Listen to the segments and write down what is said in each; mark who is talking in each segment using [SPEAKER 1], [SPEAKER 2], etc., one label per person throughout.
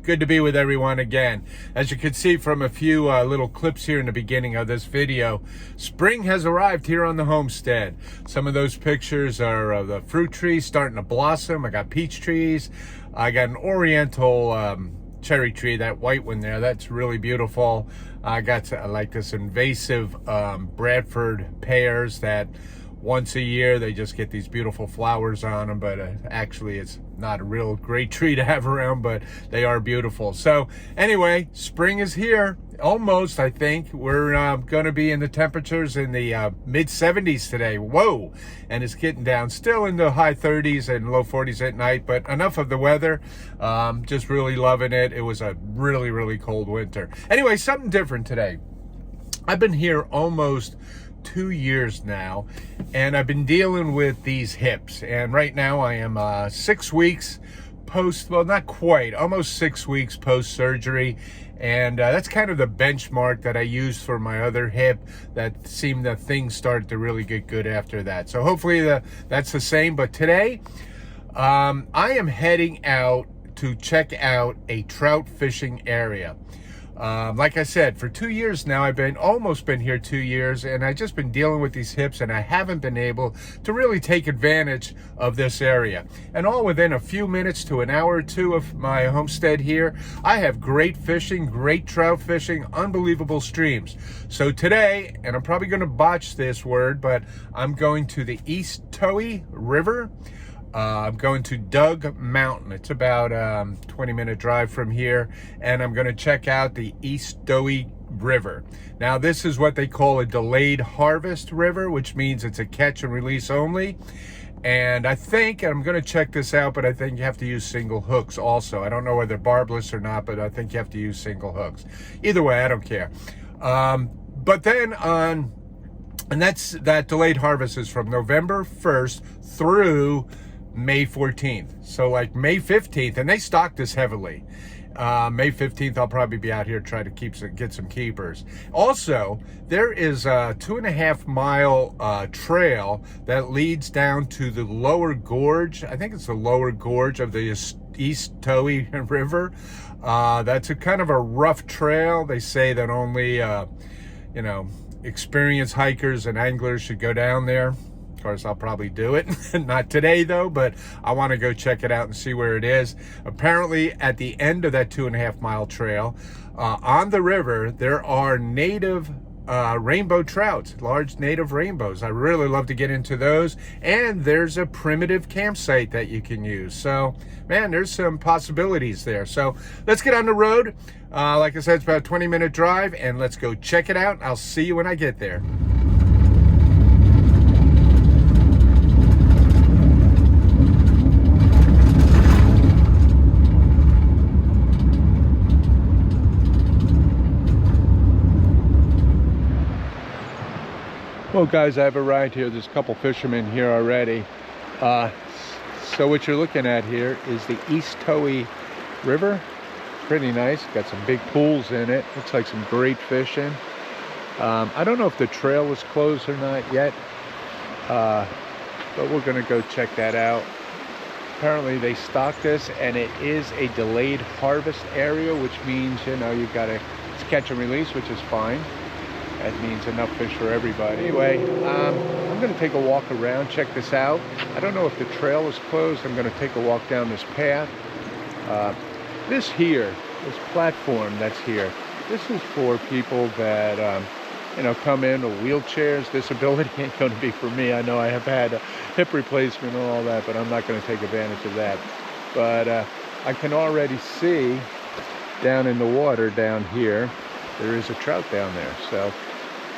[SPEAKER 1] Good to be with everyone again. As you can see from a few little clips here in the beginning of this video, spring has arrived here on the homestead. Some of those pictures are of the fruit trees starting to blossom. I got peach trees. I got an oriental cherry tree, that white one there. That's really beautiful. I got like this invasive Bradford pears that once a year they just get these beautiful flowers on them, but actually it's not a real great tree to have around, but they are beautiful. So anyway, spring is here almost. I think we're going to be in the temperatures in the mid 70s today. Whoa. And it's getting down still in the high 30s and low 40s at night, but enough of the weather. Just really loving it. It was a really cold winter. Anyway, something different today. I've been here almost 2 years now, and I've been dealing with these hips, and right now I am 6 weeks post, well, not quite, almost 6 weeks post surgery, and that's kind of the benchmark that I used for my other hip. That seemed that things started to really get good after that. So hopefully that's the same. But today I am heading out to check out a trout fishing area. Like I said, for 2 years now, I've almost been here 2 years, and I've just been dealing with these hips, and I haven't been able to really take advantage of this area. And all within a few minutes to an hour or two of my homestead here, I have great fishing, great trout fishing, unbelievable streams. So today, and I'm probably going to botch this word, but I'm going to the Eastatoe River. I'm going to Doug Mountain. It's about a 20-minute drive from here, and I'm going to check out the Eastatoe River. Now, this is what they call a delayed harvest river, which means it's a catch and release only. And I think, and I'm going to check this out, but I think you have to use single hooks also. I don't know whether barbless or not, but I think you have to use single hooks. Either way, I don't care. But then and that delayed harvest is from November 1st through May 14th. So like May 15th, and they stock this heavily. May 15th, I'll probably be out here trying to get some keepers. Also, there is a 2.5 mile trail that leads down to the lower gorge. I think it's the lower gorge of the Eastatoe River. That's a kind of a rough trail. They say that only, experienced hikers and anglers should go down there. Of course, I'll probably do it. Not today, though, but I want to go check it out and see where it is. Apparently, at the end of that 2.5 mile trail, on the river, there are native rainbow trouts, large native rainbows. I really love to get into those. And there's a primitive campsite that you can use. So, man, there's some possibilities there. So let's get on the road. Like I said, it's about a 20-minute drive, and let's go check it out. I'll see you when I get there. Well, guys, I've arrived here. There's a couple fishermen here already. So what you're looking at here is the Eastatoe River. Pretty nice. Got some big pools in it. Looks like some great fishing. I don't know if the trail is closed or not yet, but we're going to go check that out. Apparently they stock this, and it is a delayed harvest area, which means, you got to catch and release, which is fine. That means enough fish for everybody. Anyway, I'm going to take a walk around, check this out. I don't know if the trail is closed. I'm going to take a walk down this path. This platform that's here, this is for people that, come in with wheelchairs. Disability ain't going to be for me. I know I have had a hip replacement and all that, but I'm not going to take advantage of that. But I can already see down in the water down here, there is a trout down there. So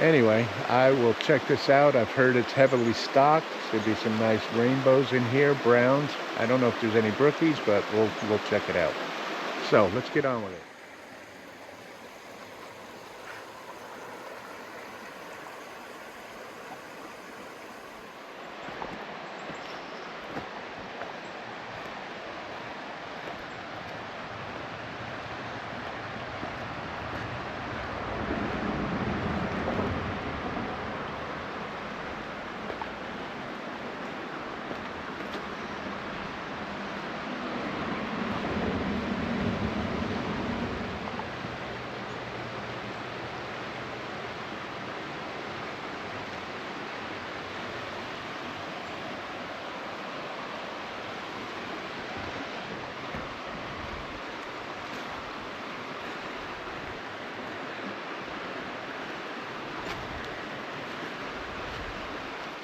[SPEAKER 1] anyway, I will check this out. I've heard it's heavily stocked. There'll be some nice rainbows in here, browns. I don't know if there's any brookies, but we'll check it out. So let's get on with it.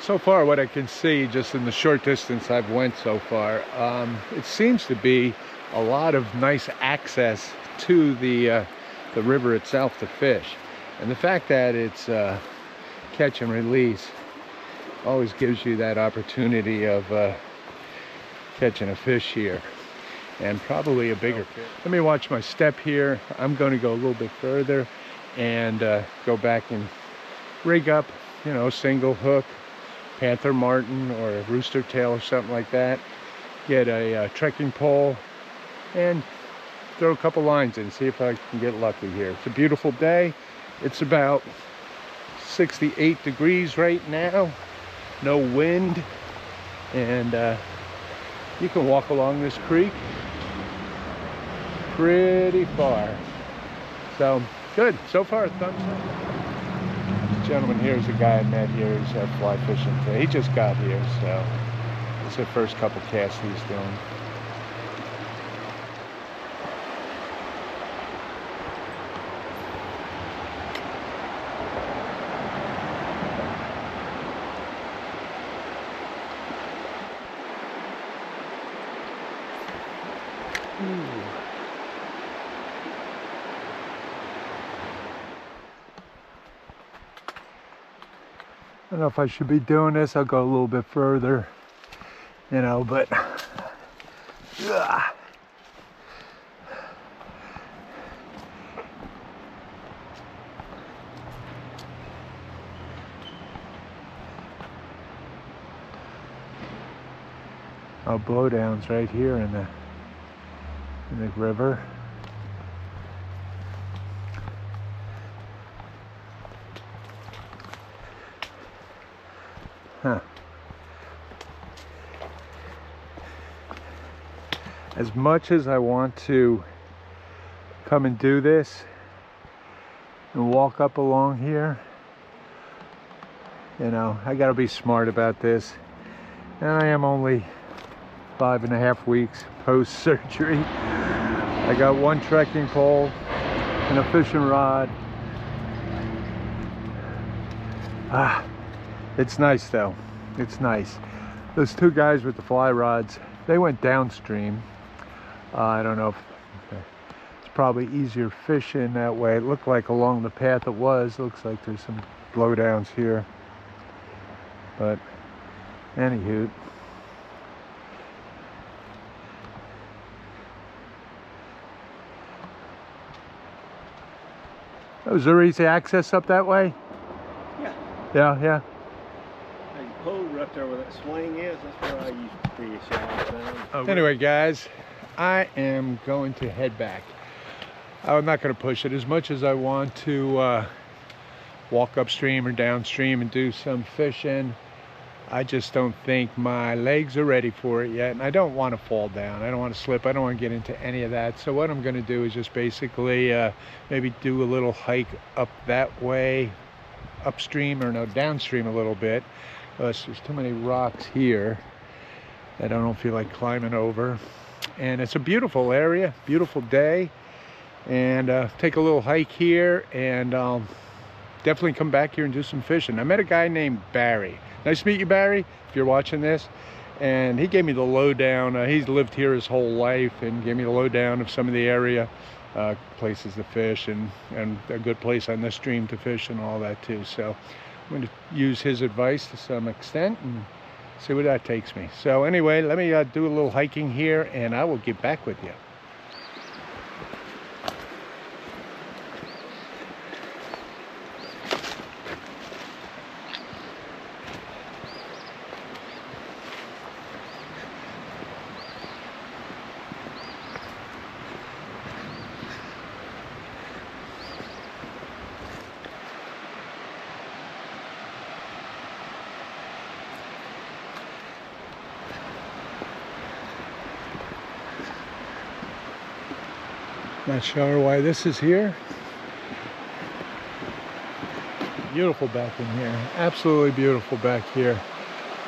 [SPEAKER 1] So far, what I can see, just in the short distance I've went so far, it seems to be a lot of nice access to the river itself to fish. And the fact that it's catch and release always gives you that opportunity of catching a fish here, and probably a bigger fish. Let me watch my step here. I'm going to go a little bit further and go back and rig up, you know, single hook, panther martin or a rooster tail or something like that. Get a trekking pole and throw a couple lines in, see if I can get lucky here. It's a beautiful day. It's about 68 degrees right now, no wind, and you can walk along this creek pretty far. So good so far. Thumbs up. This gentleman here is a guy I met here. He's fly fishing today. He just got here, so it's the first couple casts he's doing. I don't know if I should be doing this. I'll go a little bit further, you know, but oh, blowdowns right here in the river. Huh. As much as I want to come and do this and walk up along here, you know, I gotta be smart about this. And I am only 5.5 weeks post-surgery. I got one trekking pole and a fishing rod. It's nice though. It's nice. Those two guys with the fly rods, they went downstream. I don't know if it's probably easier fishing that way. It looked like along the path it was. Looks like there's some blowdowns here. But anywho. Oh, is there easy access up that way?
[SPEAKER 2] Yeah.
[SPEAKER 1] Yeah.
[SPEAKER 2] The pole up there where that swing is, that's where I used to fish out.
[SPEAKER 1] Anyway, guys, I am going to head back. I'm not going to push it as much as I want to walk upstream or downstream and do some fishing. I just don't think my legs are ready for it yet, and I don't want to fall down. I don't want to slip. I don't want to get into any of that. So what I'm going to do is just basically maybe do a little hike up that way, upstream, or no, downstream a little bit. There's too many rocks here that I don't feel like climbing over. And it's a beautiful area, beautiful day. And take a little hike here, and definitely come back here and do some fishing. I met a guy named Barry. Nice to meet you, Barry, if you're watching this. And he gave me the lowdown. He's lived here his whole life and gave me the lowdown of some of the area places to fish, and a good place on this stream to fish and all that too. So I'm going to use his advice to some extent and see where that takes me. So anyway, let me do a little hiking here, and I will get back with you. Not sure why this is here. Beautiful back in here. Absolutely beautiful back here.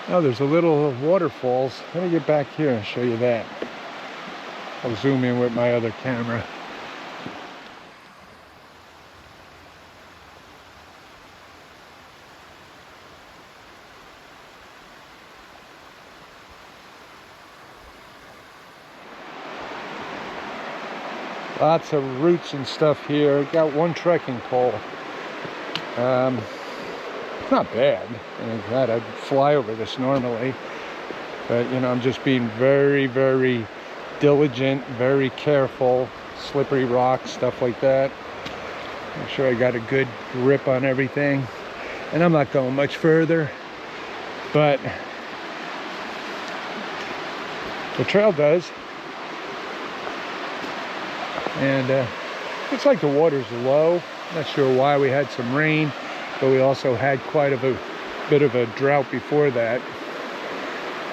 [SPEAKER 1] Oh, there's a little waterfalls. Let me get back here and show you that. I'll zoom in with my other camera. Lots of roots and stuff here. Got one trekking pole. Not bad. And God, I'd fly over this normally. But, you know, I'm just being very, very diligent, very careful. Slippery rocks, stuff like that. Make sure I got a good grip on everything. And I'm not going much further. But the trail does. And looks like the water's low. Not sure why. We had some rain, but we also had quite a bit of a drought before that.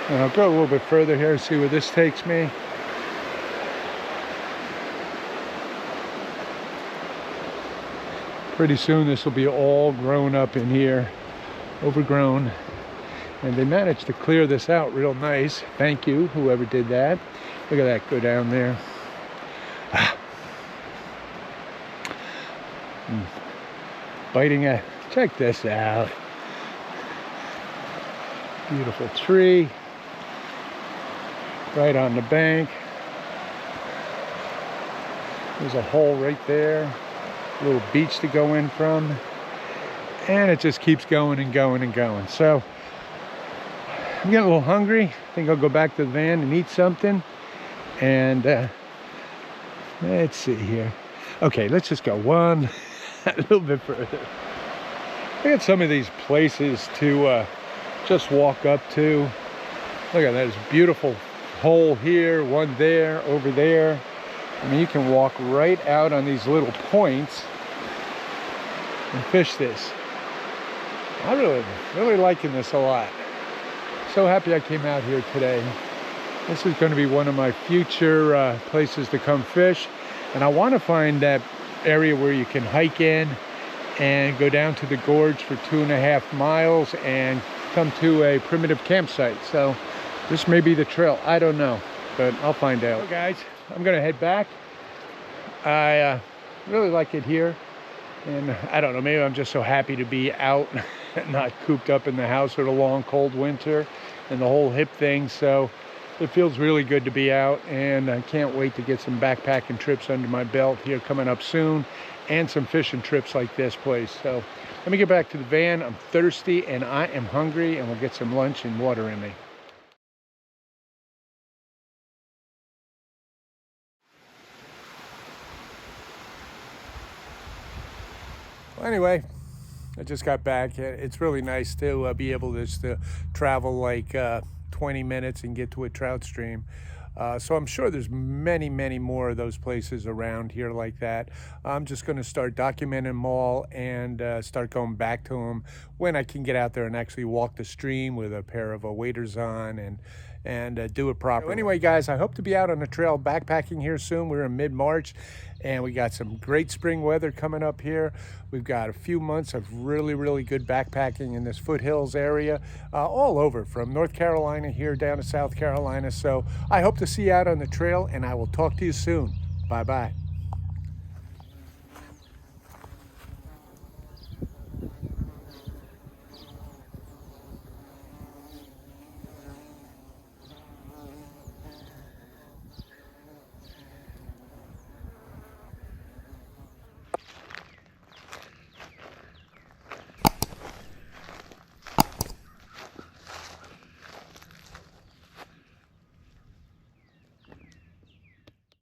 [SPEAKER 1] And I'll go a little bit further here and see where this takes me. Pretty soon this will be all grown up in here, overgrown. And they managed to clear this out real nice. Thank you, whoever did that. Look at that go down there. Biting a, check this out. Beautiful tree. Right on the bank. There's a hole right there. A little beach to go in from. And it just keeps going and going and going. So, I'm getting a little hungry. I think I'll go back to the van and eat something. And, let's see here. Okay, let's just go one a little bit further. Look at some of these places to just walk up to. Look at that, this beautiful hole here, one there, over there. I mean, you can walk right out on these little points and fish this. I'm really liking this a lot. So happy I came out here today. This is going to be one of my future places to come fish. And I want to find that area where you can hike in and go down to the gorge for 2.5 miles and come to a primitive campsite. So this may be the trail. I don't know, but I'll find out. So guys, I'm going to head back. I really like it here. And I don't know, maybe I'm just so happy to be out, not cooped up in the house with a long, cold winter and the whole hip thing. So it feels really good to be out, and I can't wait to get some backpacking trips under my belt here coming up soon, and some fishing trips like this place. So let me get back to the van. I'm thirsty and I am hungry, and we'll get some lunch and water in me. Well, anyway, I just got back. It's really nice to be able just to travel like 20 minutes and get to a trout stream. So I'm sure there's many, many more of those places around here like that. I'm just going to start documenting them all and start going back to them when I can get out there and actually walk the stream with a pair of waders on and do it properly. So anyway, guys, I hope to be out on the trail backpacking here soon. We're in mid-March, and we got some great spring weather coming up here. We've got a few months of really, really good backpacking in this foothills area, all over from North Carolina here down to South Carolina. So I hope to see you out on the trail, and I will talk to you soon. Bye-bye.